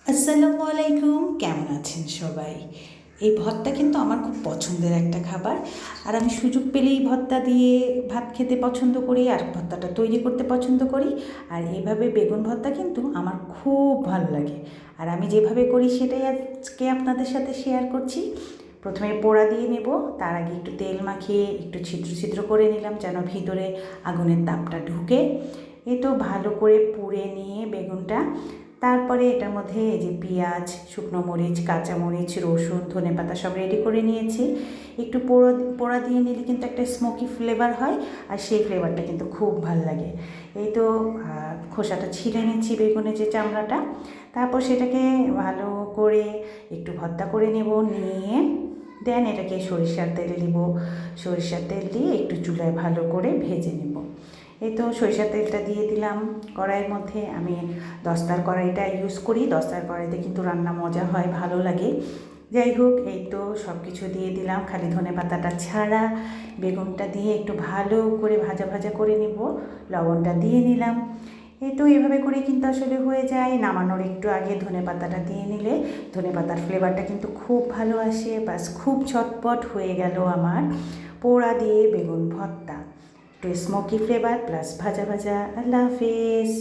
আসসালামু আলাইকুম, কেমন আছেন সবাই? এই ভর্তা কিন্তু আমার খুব পছন্দের একটা খাবার। আর আমি সুযোগ পেলেই ভর্তা দিয়ে ভাত খেতে পছন্দ করি, আর ভর্তাটা তৈরি করতে পছন্দ করি। আর এইভাবে বেগুন ভর্তা কিন্তু আমার খুব ভালো লাগে। আর আমি যেভাবে করি সেটাই আজকে আপনাদের সাথে শেয়ার করছি। প্রথমে পোড়া দিয়ে নেব, তার আগে একটু তেল মাখিয়ে একটু ছিদ্র ছিদ্র করে নিলাম যেন ভিতরে আগুনের তাপটা ঢুকে। এই তো ভালো করে পুড়ে নিয়ে বেগুনটা, তারপরে এটার মধ্যে এই যে পেঁয়াজ, শুকনো মরিচ, কাঁচামরিচ, রসুন, ধনেপাতা সব রেডি করে নিয়েছি। একটু পোড়া দিয়ে নিলে কিন্তু একটা স্মোকি ফ্লেভার হয়, আর সেই ফ্লেভারটা কিন্তু খুব ভাল লাগে। এই তো খোসাটা ছিঁড়ে নিচ্ছি বেগুনের যে চামড়াটা, তারপর সেটাকে ভালো করে একটু ভর্তা করে নেব। নিয়ে দেন এটাকে সরিষার তেল দিব, সরিষার তেল দিয়ে একটু চুলায় ভালো করে ভেজে নেব। এই তো সরিষার তেলটা দিয়ে দিলাম কড়াইয়ের মধ্যে। আমি দস্তার কড়াইটা ইউজ করি, দস্তার কড়াইতে কিন্তু রান্না মজা হয়, ভালো লাগে। যাই হোক, এই তো সব কিছু দিয়ে দিলাম, খালি ধনেপাতাটা ছাড়া। বেগুনটা দিয়ে একটু ভালো করে ভাজা ভাজা করে নেব, লবণটা দিয়ে নিলাম। এই তো এভাবে করে কিন্তু আসলে হয়ে যায়। নামানোর একটু আগে ধনেপাতাটা দিয়ে নিলে ধনেপাতার ফ্লেভারটা কিন্তু খুব ভালো আসে। বাস, খুব ঝটপট হয়ে গেল আমার পোড়া দিয়ে বেগুন ভর্তা। একটু স্মোকি ফ্লেভার প্লাস ভাজা ভাজা। আল্লাহ হাফেজ।